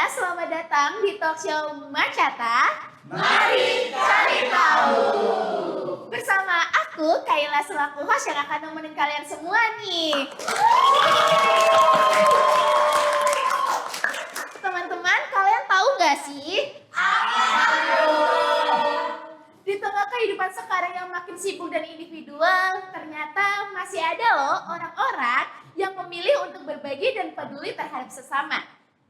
selamat datang di talk show Macata. Mari cari tahu. Bersama aku, Kayla selaku host yang akan nemenin kalian semua nih. Teman-teman, kalian tahu gak sih? Di tengah kehidupan sekarang yang makin sibuk dan individual, ternyata masih ada loh orang-orang yang memilih untuk berbagi dan peduli terhadap sesama.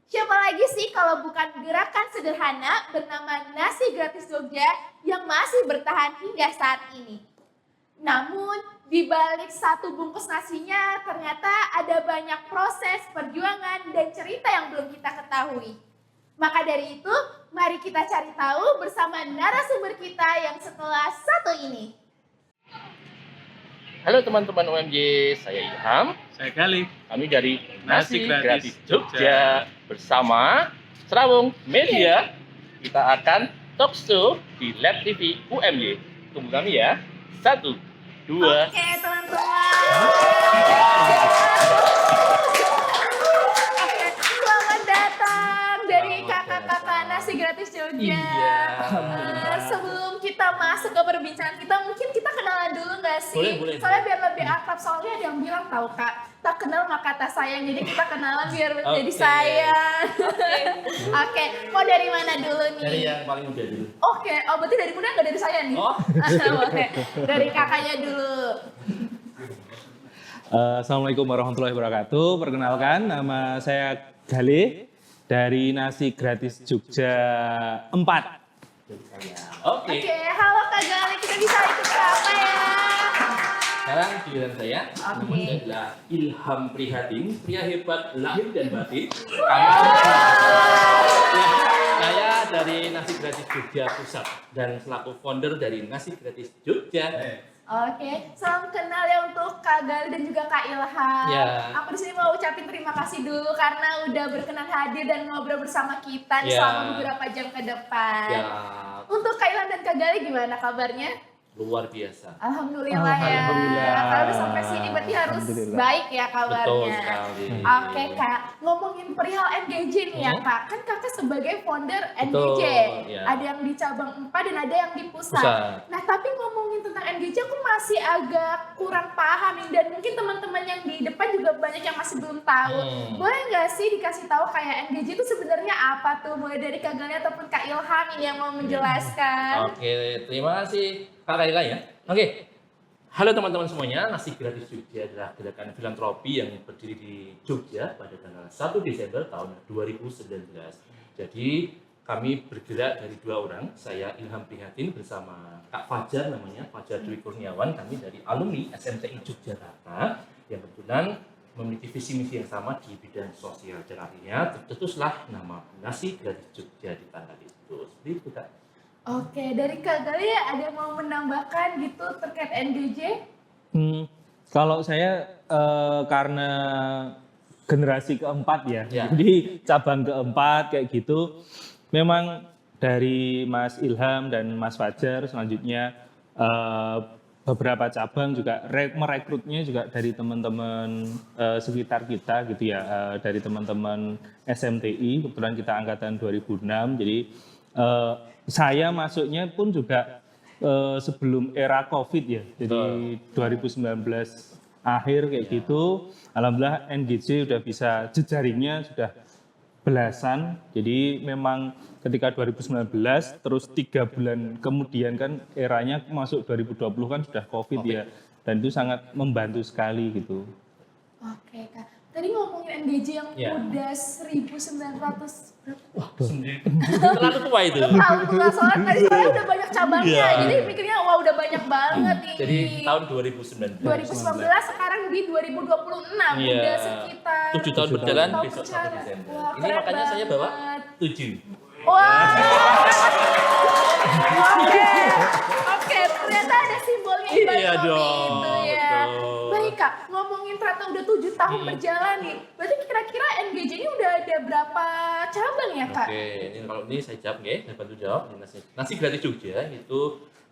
Siapa lagi sih kalau bukan gerakan sederhana bernama Nasi Gratis Jogja yang masih bertahan hingga saat ini. Namun, di balik satu bungkus nasinya ternyata ada banyak proses, perjuangan, dan cerita yang belum kita ketahui. Maka dari itu, mari kita cari tahu bersama narasumber kita yang setelah satu ini. Halo teman-teman UMJ, saya Ilham. Saya Gali. Kami dari Nasi Gratis Jogja bersama Serawung Media. Kita akan talk show di Lab TV UMJ. Tunggu kami ya. 1, 2. Oke, teman-teman. Oke, selamat datang dari kakak-kakak Nasi Gratis Jogja. Sebelum kita masuk ke perbincangan kita, mungkin kita kenalan dulu nggak sih? Boleh. Soalnya biar lebih akrab, soalnya ada yang bilang tahu Kak, tak kenal maka tak sayang, jadi kita kenalan biar jadi sayang. Oke, mau dari mana dulu nih? Dari yang paling muda dulu. Oke, oh berarti dari muda nggak dari saya nih? Oh. Oke, dari kakaknya dulu. Assalamualaikum warahmatullahi wabarakatuh. Perkenalkan, nama saya Gali dari Nasi Gratis Jogja 4. Oke. Oke, halo Kak Gali, kita bisa ikut ke apa ya? Sekarang giliran saya. Oke. Nama saya adalah Ilham Prihatin, pria hebat lahir dan batin. Saya dari Nasi Gratis Jogja Pusat dan selaku founder dari Nasi Gratis Jogja. Oke, salam kenal ya untuk Kak Gali dan juga Kak Ilham. Ya. Aku di sini mau ucapin terima kasih dulu karena udah berkenan hadir dan ngobrol bersama kita nih Ya. selama beberapa jam ke depan. Ya, Untuk Kak Ilham dan Kak Gali gimana kabarnya? luar biasa. Alhamdulillah ya. Alhamdulillah. Kalau udah sampai sini berarti harus Alhamdulillah. baik ya Betul kabarnya. sekali. Oke Kak, ngomongin perihal NGJ nih ya Kak. Kan Kakak sebagai founder NGJ. ya. Ada yang di cabang 4 dan ada yang di pusat. Pusat. Nah tapi ngomongin tentang NGJ aku masih agak kurang paham nih. Dan mungkin teman-teman yang di depan juga banyak yang masih belum tahu. Boleh nggak sih dikasih tahu kayak NGJ itu sebenarnya apa tuh? Mulai dari Kak Gali ataupun Kak Ilham ini yang mau menjelaskan. Oke, terima kasih Kak Laila ya. Oke, halo teman-teman semuanya. Nasi Gratis Jogja adalah gerakan filantropi yang berdiri di Jogja pada tanggal 1 Desember tahun 2019. Jadi kami bergerak dari dua orang, saya Ilham Prihatin bersama Kak Fajar namanya, Fajar Dwi Kurniawan. Kami dari alumni SMTI Yogyakarta yang kebetulan memiliki visi misi yang sama di bidang sosial. Dan akhirnya tercetuslah nama Nasi Gratis Jogja di tanggal itu. Seperti itu Kak. Oke, dari Kak Gali ada yang mau menambahkan gitu terkait NGJ? Kalau saya karena generasi keempat ya, Ya. jadi cabang keempat kayak gitu, memang dari Mas Ilham dan Mas Fajar selanjutnya beberapa cabang juga merekrutnya juga dari teman-teman sekitar kita gitu ya, dari teman-teman SMTI, kebetulan kita angkatan 2006, jadi saya masuknya pun juga sebelum era COVID ya, jadi 2019 akhir kayak gitu. Alhamdulillah NGJ udah bisa jejaringnya sudah belasan. Jadi memang ketika 2019 terus 3 bulan kemudian kan eranya masuk 2020 kan sudah COVID ya, dan itu sangat membantu sekali gitu. Oke Kak, tadi ngomongin NGJ yang Ya. udah 1900 Wah, terlalu tua itu. tahun tuh soalnya tadi soalnya udah banyak cabangnya, Iya. jadi mikirnya wah udah banyak banget nih. Jadi tahun 2019. 2019 sekarang di 2026 Iya. udah sekitar 7 tahun berjalan, tahun besok 1 berjalan. Desember. Wah, Ini keren makanya saya bawa banget. 7. Wah. Oke, ternyata ada simbolnya Iya ibarat kopi dong, itu ya. betul. Baik Kak, ngomongin ternyata udah 7 tahun berjalan nih. Berarti kira-kira NGJ ini udah ada berapa cabang ya Kak? Oke, ini kalau ini saya jawab nggih, saya bantu jawab. Ini Nasi Gratis Jogja itu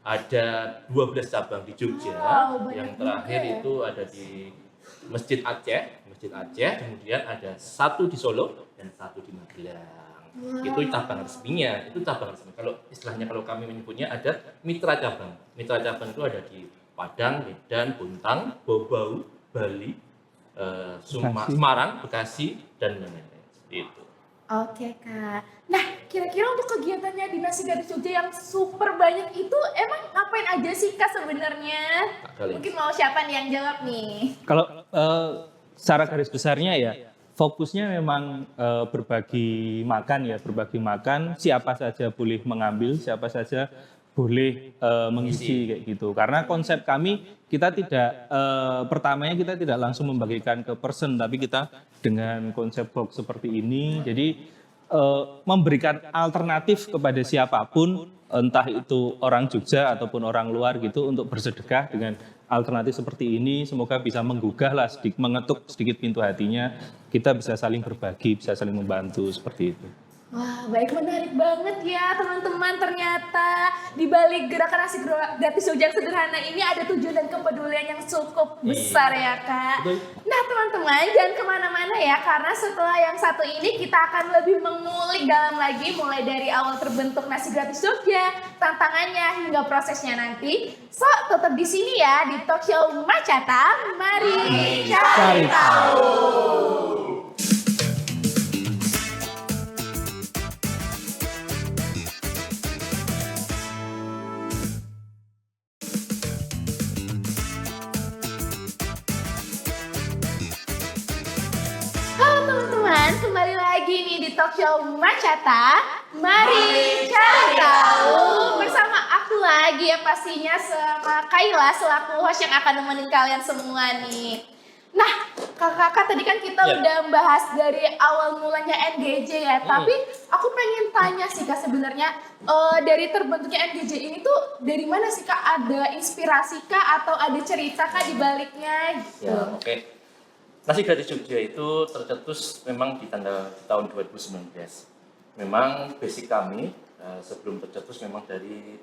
ada 12 cabang di Jogja. Wow, banyak Yang terakhir juga ya. itu ada di Masjid Aceh, kemudian ada satu di Solo dan satu di Magelang. Itu cabang resminya, itu cabang resmi. Kalau istilahnya kalau kami menyebutnya ada mitra cabang. Mitra cabang itu ada di Padang, Medan, Buntang, Bau, Bali, Bekasi. Semarang, Bekasi, dan lain-lain. Seperti itu. Oke Kak. Nah, kira-kira untuk kegiatannya di Nasi Gadis Jogja yang super banyak itu emang ngapain aja sih Kak sebenarnya? Kak Galih. Mungkin mau siapa nih yang jawab nih? Kalau secara garis besarnya ya fokusnya memang berbagi makan, siapa saja boleh mengambil, siapa saja boleh mengisi kayak gitu. Karena konsep kami kita tidak pertamanya kita tidak langsung membagikan ke person, tapi kita dengan konsep box seperti ini, jadi memberikan alternatif kepada siapapun, entah itu orang Jogja ataupun orang luar gitu, untuk bersedekah dengan alternatif seperti ini. Semoga bisa menggugah lah, mengetuk sedikit pintu hatinya. Kita bisa saling berbagi, bisa saling membantu seperti itu. Wah, baik, menarik banget ya teman-teman. Ternyata di balik gerakan Nasi Gratis Jogja yang sederhana ini ada tujuan dan kepedulian yang cukup besar ya Kak. Betul. Nah teman-teman, jangan kemana-mana ya, karena setelah yang satu ini kita akan lebih mengulik dalam lagi, mulai dari awal terbentuk Nasi Gratis Jogja, tantangannya hingga prosesnya nanti. So, tetap di sini ya di talk show Macata. Mari cari tahu. Halo teman-teman, kembali lagi nih di talk show Macata. Mari cari tahu bersama aku lagi ya, pastinya sama Kayla selaku host yang akan nemenin kalian semua nih. Nah, kakak-kakak tadi kan kita Ya. udah bahas dari awal mulanya NGJ ya, tapi aku pengen tanya sih Kak, sebenarnya dari terbentuknya NGJ ini tuh dari mana sih Kak? Ada inspirasi Kak atau ada cerita Kak di baliknya gitu? Ya, oke. Nasi Gratis Jogja itu tercetus memang di tahun 2019. Memang basic kami sebelum tercetus memang dari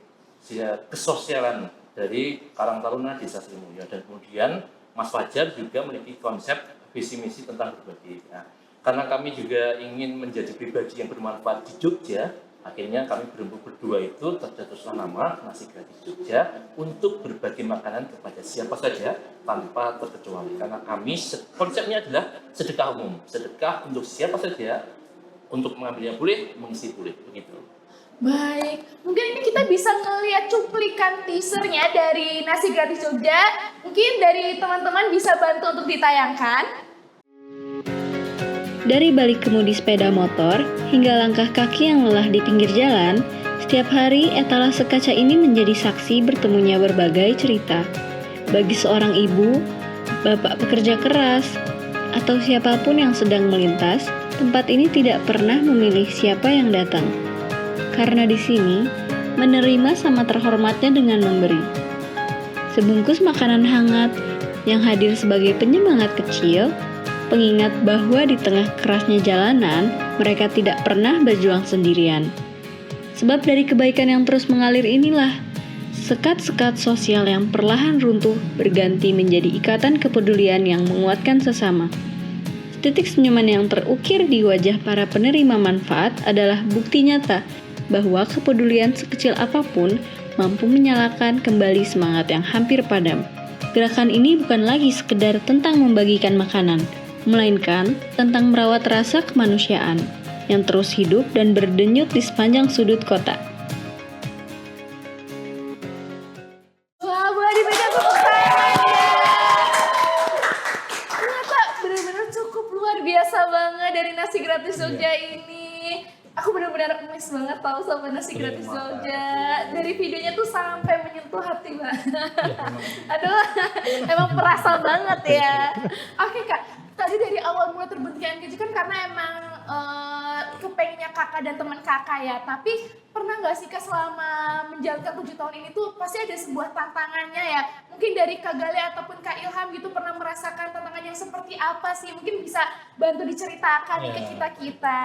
kesosialan dari Karang Taruna Desa Srimulyo, dan kemudian Mas Fajar juga memiliki konsep visi misi tentang berbagi. Nah, karena kami juga ingin menjadi pribadi yang bermanfaat di Jogja, akhirnya kami berdua itu tercetuslah nama Nasi Gratis Jogja untuk berbagi makanan kepada siapa saja tanpa terkecuali. Karena kami konsepnya adalah sedekah umum, sedekah untuk siapa saja, untuk mengambilnya boleh, mengisi boleh, begitu. Baik, mungkin ini kita bisa ngeliat cuplikan teasernya dari Nasi Gratis Jogja. Mungkin dari teman-teman bisa bantu untuk ditayangkan. Dari balik kemudi sepeda motor hingga langkah kaki yang lelah di pinggir jalan, setiap hari etalase kaca ini menjadi saksi bertemunya berbagai cerita. Bagi seorang ibu, bapak pekerja keras, atau siapapun yang sedang melintas, tempat ini tidak pernah memilih siapa yang datang. Karena di sini, menerima sama terhormatnya dengan memberi. Sebungkus makanan hangat yang hadir sebagai penyemangat kecil, pengingat bahwa di tengah kerasnya jalanan, mereka tidak pernah berjuang sendirian. Sebab dari kebaikan yang terus mengalir inilah, sekat-sekat sosial yang perlahan runtuh berganti menjadi ikatan kepedulian yang menguatkan sesama. Titik senyuman yang terukir di wajah para penerima manfaat adalah bukti nyata bahwa kepedulian sekecil apapun mampu menyalakan kembali semangat yang hampir padam. Gerakan ini bukan lagi sekedar tentang membagikan makanan, melainkan tentang merawat rasa kemanusiaan yang terus hidup dan berdenyut di sepanjang sudut kota. Wah, boleh diberikan tepuk tangan ya. Ternyata benar-benar cukup luar biasa banget dari Nasi Gratis Jogja ini. Aku benar-benar emes banget tahu sama Nasi Gratis Jogja. Dari videonya tuh sampai menyentuh hati banget. Aduh, emang perasa banget ya. Oke Kak, tadi dari awal mulai terbentuknya NGJ kan karena emang kepengennya kakak dan teman kakak ya. Tapi pernah nggak sih Kak selama menjalankan 7 tahun ini tuh pasti ada sebuah tantangannya ya. Mungkin dari Kak Gale ataupun Kak Ilham gitu pernah merasakan tantangan yang seperti apa sih? Mungkin bisa bantu diceritakan nih ke kita-kita.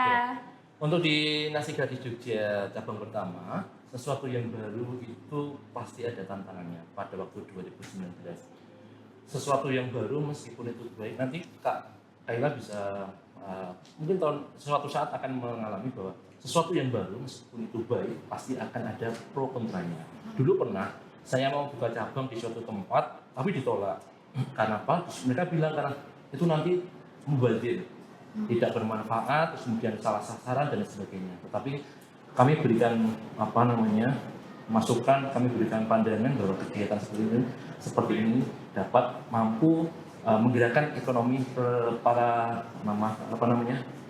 Untuk di Nasi Gratis Jogja cabang pertama, sesuatu yang baru itu pasti ada tantangannya pada waktu 2019. Sesuatu yang baru meskipun itu baik, nanti Kak Kayla bisa mungkin suatu saat akan mengalami bahwa sesuatu yang baru meskipun itu baik pasti akan ada pro kontranya. Dulu pernah saya mau buka cabang di suatu tempat tapi ditolak. Karena apa? Mereka bilang karena itu nanti mubazir, tidak bermanfaat, terus kemudian salah sasaran dan sebagainya. Tetapi kami berikan masukan, kami berikan pandangan bahwa kegiatan seperti ini dapat mampu menggerakkan ekonomi para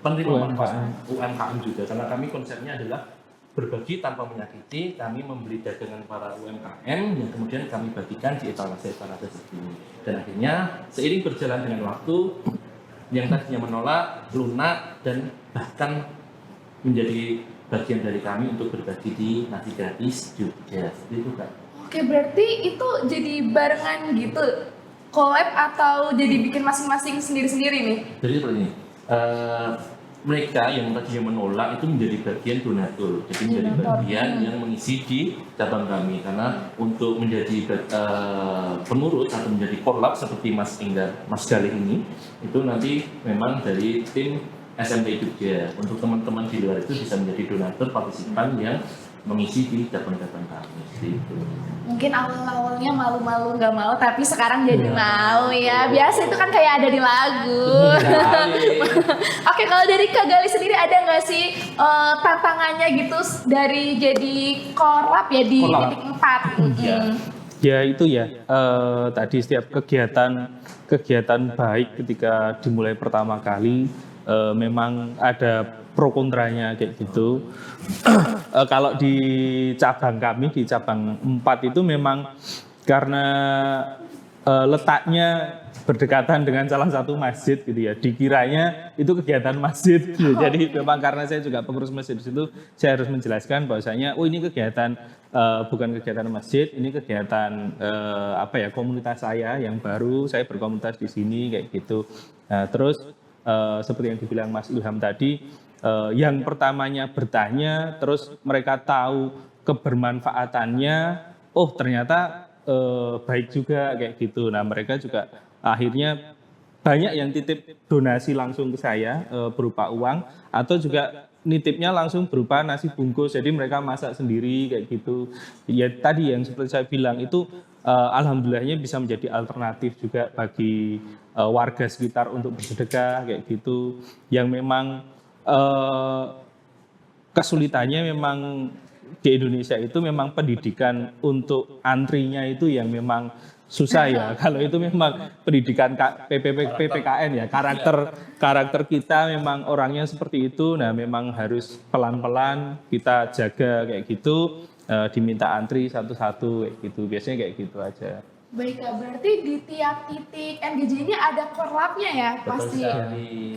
penerima manfaat UMKM juga, karena kami konsepnya adalah berbagi tanpa menyakiti. Kami membeli dagangan para UMKM yang kemudian kami bagikan di etalase-etalase seperti ini. Dan akhirnya seiring berjalan dengan waktu, yang tadinya menolak, lunak, dan bahkan menjadi bagian dari kami untuk berbagi di Nasi Gratis Jogja. Seperti itu, Kak. Oke, berarti itu jadi barengan gitu, collab atau jadi bikin masing-masing sendiri-sendiri nih? Jadi seperti ini, mereka yang tadinya menolak itu menjadi bagian donatur, jadi menjadi bagian yang mengisi di cabang kami. Karena untuk menjadi pengurus atau menjadi collab seperti Mas Enggar, Mas Galih ini, itu nanti memang dari tim SMP Jogja. Untuk teman-teman di luar itu bisa menjadi donatur partisipan yang mengisi di cabang-cabang kami. Gitu. Mungkin awal-awalnya malu-malu nggak mau, tapi sekarang jadi mau ya. Biasa itu kan kayak ada di lagu. Oke, kalau dari Kak Gali sendiri ada nggak sih tantangannya gitu dari jadi collab ya di titik 4? Ya itu ya, tadi setiap kegiatan baik ketika dimulai pertama kali memang ada pro kontranya kayak gitu. Kalau di cabang kami, di cabang 4 itu memang karena letaknya berdekatan dengan salah satu masjid gitu ya, dikiranya itu kegiatan masjid gitu. Jadi memang karena saya juga pengurus masjid di situ, saya harus menjelaskan bahwasanya ini kegiatan bukan kegiatan masjid, ini kegiatan komunitas saya yang baru, saya berkomunitas di sini kayak gitu. Nah, terus seperti yang dibilang Mas Ilham tadi, yang pertamanya bertanya, terus mereka tahu kebermanfaatannya, oh ternyata baik juga kayak gitu. Nah mereka juga akhirnya banyak yang titip donasi langsung ke saya berupa uang, atau juga nitipnya langsung berupa nasi bungkus, jadi mereka masak sendiri kayak gitu. Ya tadi yang seperti saya bilang itu alhamdulillahnya bisa menjadi alternatif juga bagi warga sekitar untuk bersedekah kayak gitu, yang memang kesulitannya memang di Indonesia itu memang pendidikan untuk antrinya itu yang memang susah ya. Kalau itu memang pendidikan PPKN ya, karakter kita memang orangnya seperti itu. Nah memang harus pelan-pelan kita jaga kayak gitu, diminta antri satu-satu kayak gitu, biasanya kayak gitu aja. Baik Kak, berarti di tiap titik NGJ ini ada korlapnya ya? Pasti.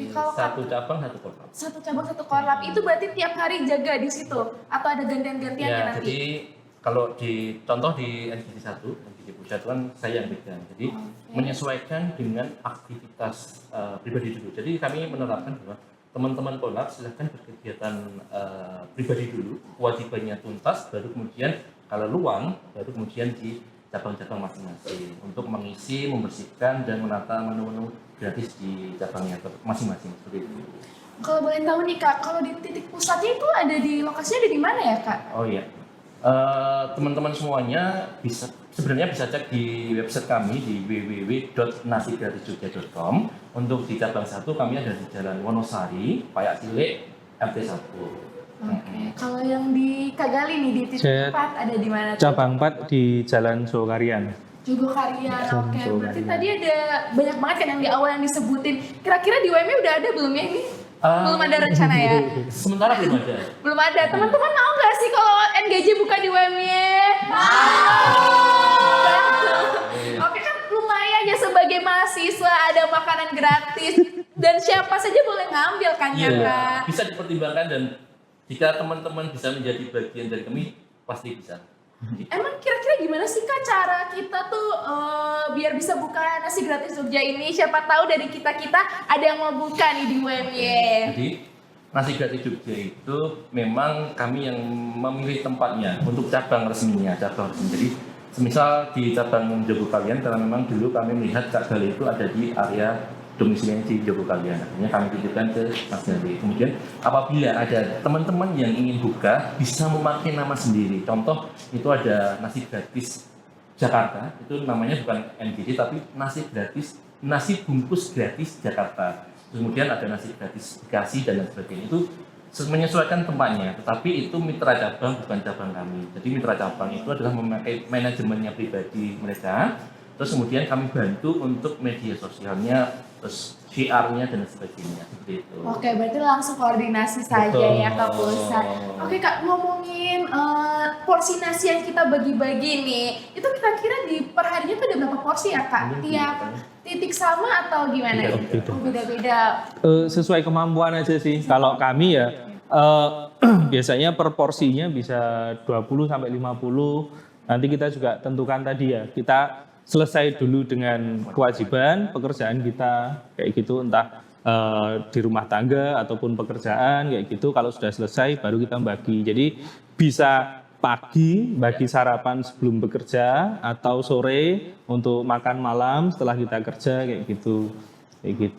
Kalau satu cabang satu korlap. Satu cabang satu korlap, itu berarti tiap hari jaga di situ? Atau ada gantian-gantiannya ya, nanti? Jadi kalau di contoh di NGJ 1, NGJ Pusat kan saya yang pegang. Jadi menyesuaikan dengan aktivitas pribadi dulu. Jadi kami menerapkan bahwa teman-teman kolab silahkan berkegiatan pribadi dulu, kewajibannya tuntas, baru kemudian kalau luang, baru kemudian di cabang-cabang masing-masing untuk mengisi, membersihkan, dan menata menu-menu gratis di cabangnya masing-masing seperti itu. Kalau boleh tahu nih Kak, kalau di titik pusatnya itu ada di lokasinya ada di mana ya Kak? Oh iya, teman-teman semuanya sebenarnya bisa cek di website kami di www.nasigratisjogja.com. Untuk di cabang 1 kami ada di Jalan Wonosari, Payak Cilik, RT 1. Oke, kalau yang di Kak Gali nih di titik 4 ada di mana? Cabang 4 di Jalan Jogokarian. Jogokarian, oke. Berarti tadi ada banyak banget kan yang di awal yang disebutin. Kira-kira di UMY udah ada belum ya ini? Belum ada rencana ya? Sementara belum ada. Belum ada. Teman-teman mau nggak sih kalau NGJ buka di UMY? Oke kan lumayan ya, sebagai mahasiswa ada makanan gratis dan siapa saja boleh ngambil kan ya Kak? Bisa dipertimbangkan, dan jika teman-teman bisa menjadi bagian dari kami, pasti bisa. Emang kira-kira gimana sih Kak cara kita tuh biar bisa buka nasi gratis Jogja ini? Siapa tahu dari kita-kita ada yang mau buka nih di UMY. Jadi nasi gratis Jogja itu memang kami yang memilih tempatnya untuk cabang resminya, cabang resmi. Jadi semisal di cabang Jogokarian, karena memang dulu kami melihat Kak Gali itu ada di area domisilinya di Jogokarian. Akhirnya kami titipkan ke Mas Gali. Kemudian apabila ada teman-teman yang ingin buka, bisa memakai nama sendiri. Contoh itu ada nasi gratis Jakarta, itu namanya bukan NGD tapi nasi bungkus gratis Jakarta. Kemudian ada nasi gratis Bekasi dan lain sebagainya. Itu menyesuaikan tempatnya, tetapi itu mitra cabang bukan cabang kami. Jadi mitra cabang itu adalah memakai manajemennya pribadi mereka. Terus kemudian kami bantu untuk media sosialnya, terus PR-nya dan sebagainya, seperti itu. Oke, berarti langsung koordinasi saja Betul. ya Kak Pusat. Oke Kak, ngomongin porsi nasi yang kita bagi-bagi nih, itu kira-kira di perharinya tuh ada berapa porsi ya Kak? Tiap titik sama atau gimana? Beda-beda. Oh, beda-beda. Sesuai kemampuan aja sih. Kalau kami ya biasanya per porsinya bisa 20 sampai 50. Nanti kita juga tentukan tadi ya. Kita selesai dulu dengan kewajiban pekerjaan kita kayak gitu, entah di rumah tangga ataupun pekerjaan kayak gitu. Kalau sudah selesai baru kita bagi. Jadi bisa pagi bagi sarapan sebelum bekerja atau sore untuk makan malam setelah kita kerja kayak gitu.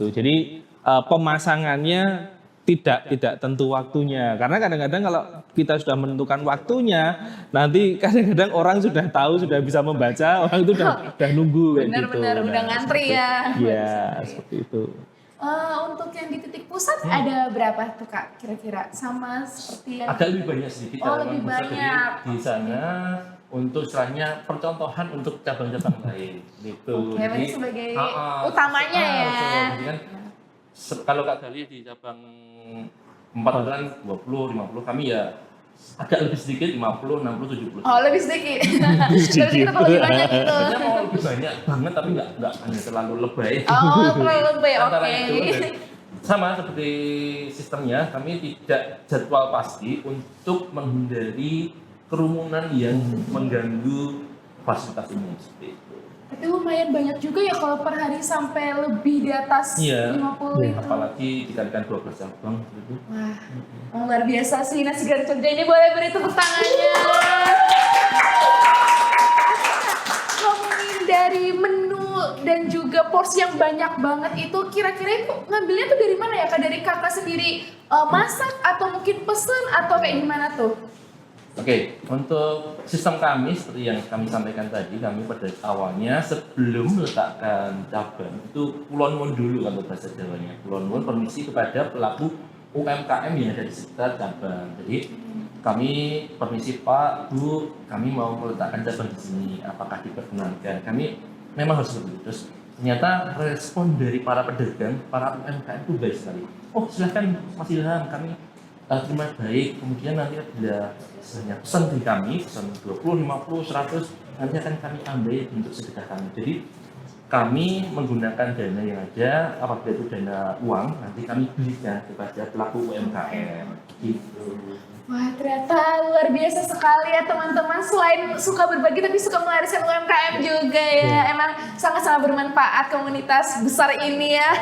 Jadi pemasangannya tidak tentu waktunya, karena kadang-kadang kalau kita sudah menentukan waktunya, nanti kadang-kadang orang sudah tahu, sudah bisa membaca, orang itu udah nunggu kayak gitu. Benar-benar udah ngantri ya. Iya, seperti itu. Untuk yang di titik pusat ada berapa tuh Kak kira-kira? Sama seperti yang Agak lebih banyak sedikit. Oh, kalau lebih pusat. Jadi banyak. di sana untuk istilahnya percontohan untuk cabang-cabang lain gitu. Oke, berarti sebagai betul. utamanya ya. Jadi kan kalau Kak Gali di cabang 4 bulan 20, 50, kami ya agak lebih sedikit 50, 60, 70. Oh, lebih sedikit. Berarti kita kalau lebih banyak itu. Sebenarnya mau lebih banyak banget tapi nggak hanya terlalu lebay. Oh, terlalu lebih. Antara Oke. itu, dan sama seperti sistemnya, kami tidak jadwal pasti untuk menghindari kerumunan yang mengganggu fasilitas umum seperti itu. Tapi lumayan banyak juga ya kalau per hari sampai lebih di atas 50 itu. Apalagi dikalikan 12 cabang gitu. Wah, luar biasa sih nasi gratis Jogja ini, boleh beri tepuk tangannya. Ngomongin dari menu dan juga porsi yang banyak banget itu, kira-kira itu ngambilnya tuh dari mana ya Kak? Dari Kakak sendiri masak atau mungkin pesen atau kayak gimana tuh? Oke, untuk sistem kami seperti yang kami sampaikan tadi, kami pada awalnya sebelum meletakkan cabang itu kulon nuwun dulu kalau bahasa Jawanya. Kulon nuwun permisi kepada pelaku UMKM yang ada di sekitar cabang. Jadi kami permisi Pak, Bu, kami mau meletakkan cabang di sini. Apakah diperkenankan? Kami memang harus seperti itu. Terus ternyata respon dari para pedagang, para UMKM itu baik sekali. Oh silahkan Mas Ilham, kami terima baik. Kemudian nanti bila misalnya pesan di kami, pesan 20, 50, 100, nanti akan kami ambil untuk sedekah kami. Jadi kami menggunakan dana yang ada, apabila itu dana uang, nanti kami belikan kepada pelaku UMKM. Gitu. Wah, ternyata luar biasa sekali ya teman-teman. Selain suka berbagi tapi suka mewariskan UMKM juga ya. Emang sangat-sangat bermanfaat komunitas besar ini ya.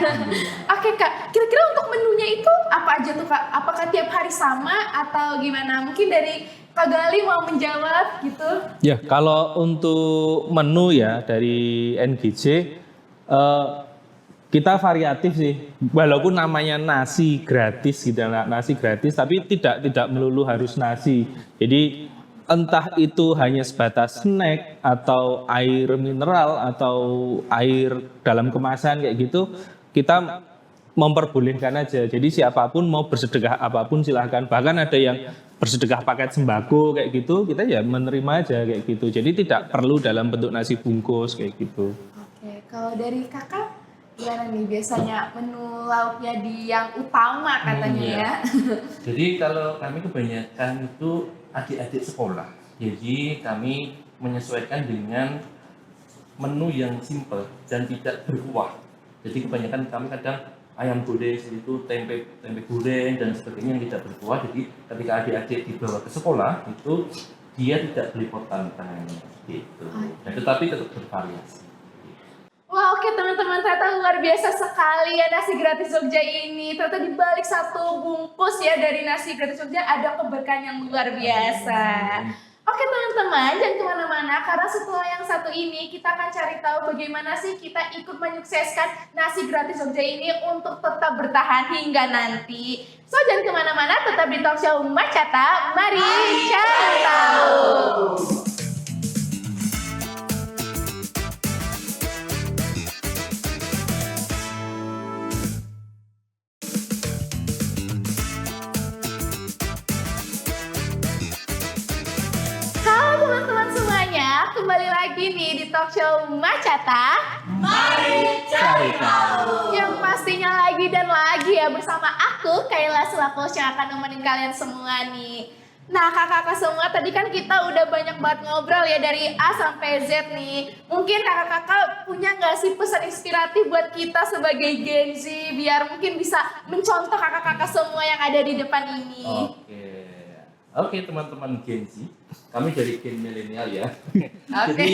Oke Kak, kira-kira untuk menunya itu apa aja tuh Kak? Apakah tiap hari sama atau gimana? Mungkin dari Kak Gali mau menjawab gitu. Ya, kalau untuk menu ya dari NGJ kita variatif sih, walaupun namanya nasi gratis gitu, nasi gratis, tapi tidak melulu harus nasi. Jadi entah itu hanya sebatas snack atau air mineral atau air dalam kemasan kayak gitu, kita memperbolehkan aja. Jadi siapapun mau bersedekah apapun silahkan. Bahkan ada yang bersedekah paket sembako kayak gitu, kita ya menerima aja kayak gitu. Jadi tidak perlu dalam bentuk nasi bungkus kayak gitu. Oke, kalau dari Kakak gimana nih biasanya menu lauknya di yang utama katanya ya? Jadi kalau kami kebanyakan itu adik-adik sekolah. Jadi kami menyesuaikan dengan menu yang simple dan tidak berkuah. Jadi kebanyakan kami kadang ayam goreng itu tempe goreng dan sebagainya yang tidak berkuah. Jadi ketika adik-adik dibawa ke sekolah itu dia tidak belepotan tangannya gitu. Dan tetapi tetap bervariasi. Wah, oke teman-teman, ternyata luar biasa sekali ya nasi gratis Jogja ini. Ternyata di balik satu bungkus ya dari nasi gratis Jogja ada keberkahan yang luar biasa. Oke teman-teman, jangan kemana-mana karena setelah yang satu ini kita akan cari tahu bagaimana sih kita ikut menyukseskan nasi gratis Jogja ini untuk tetap bertahan hingga nanti. So jangan kemana-mana, tetap di talk show Macata, mari cari tahu. Halo teman-teman semuanya, kembali lagi nih di talk show Macata. Mari cari tahu. Yang pastinya lagi dan lagi ya bersama aku Kayla selaku yang akan nemenin kalian semua nih. Nah kakak-kakak semua, tadi kan kita udah banyak banget ngobrol ya dari A sampai Z nih. Mungkin kakak-kakak punya nggak sih pesan inspiratif buat kita sebagai Gen Z biar mungkin bisa mencontoh kakak-kakak semua yang ada di depan ini. Oke teman-teman Gen Z, kami dari Gen Milenial ya. Oke. Jadi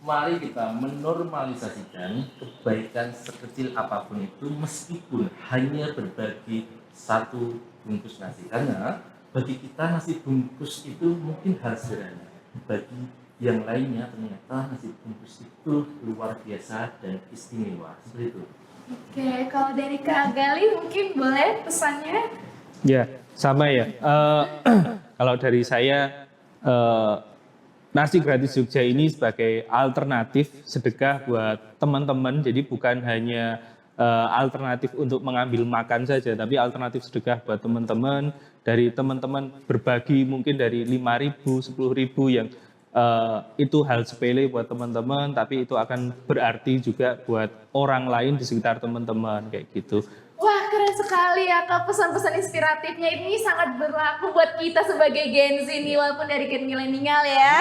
mari kita menormalisasikan kebaikan sekecil apapun itu meskipun hanya berbagi satu bungkus nasi. Karena bagi kita nasi bungkus itu mungkin hal sederhana. Bagi yang lainnya ternyata nasi bungkus itu luar biasa dan istimewa. Seperti itu. Oke, kalau dari Kak Gali mungkin boleh pesannya? Ya, sama ya. Kalau dari saya, nasi gratis Jogja ini sebagai alternatif sedekah buat teman-teman. Jadi bukan hanya alternatif untuk mengambil makan saja, tapi alternatif sedekah buat teman-teman. Dari teman-teman berbagi mungkin dari 5.000, 10.000 yang itu hal sepele buat teman-teman, tapi itu akan berarti juga buat orang lain di sekitar teman-teman kayak gitu. Wah keren sekali ya Kak, pesan-pesan inspiratifnya ini sangat berlaku buat kita sebagai Gen Z nih walaupun dari Gen Milenial ya.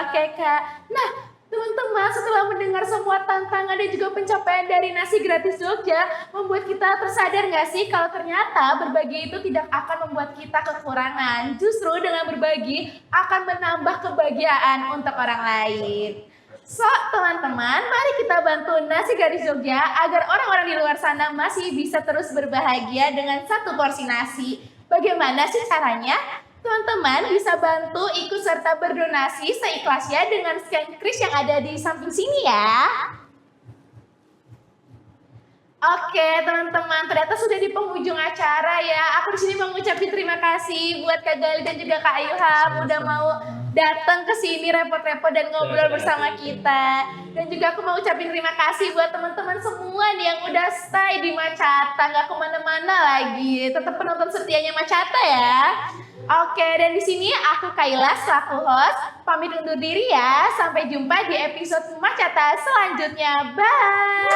Oke Kak, nah teman-teman setelah mendengar semua tantangan dan juga pencapaian dari nasi gratis Jogja, membuat kita tersadar nggak sih kalau ternyata berbagi itu tidak akan membuat kita kekurangan. Justru dengan berbagi akan menambah kebahagiaan untuk orang lain. So, teman-teman, mari kita bantu nasi gratis Jogja agar orang-orang di luar sana masih bisa terus berbahagia dengan satu porsi nasi. Bagaimana sih caranya? Teman-teman bisa bantu ikut serta berdonasi seikhlasnya dengan scan kris yang ada di samping sini ya. Oke teman-teman, ternyata sudah di penghujung acara ya. Aku di sini mau ngucapin terima kasih buat Kak Gali dan juga Kak Ilham udah mau datang ke sini repot-repot dan ngobrol bersama kita. Dan juga aku mau ucapin terima kasih buat teman-teman semua nih yang udah stay di Macata, nggak kemana-mana lagi. Tetap penonton setianya Macata ya. Oke, dan di sini aku Kayla selaku host pamit undur diri ya. Sampai jumpa di episode Macata selanjutnya. Bye.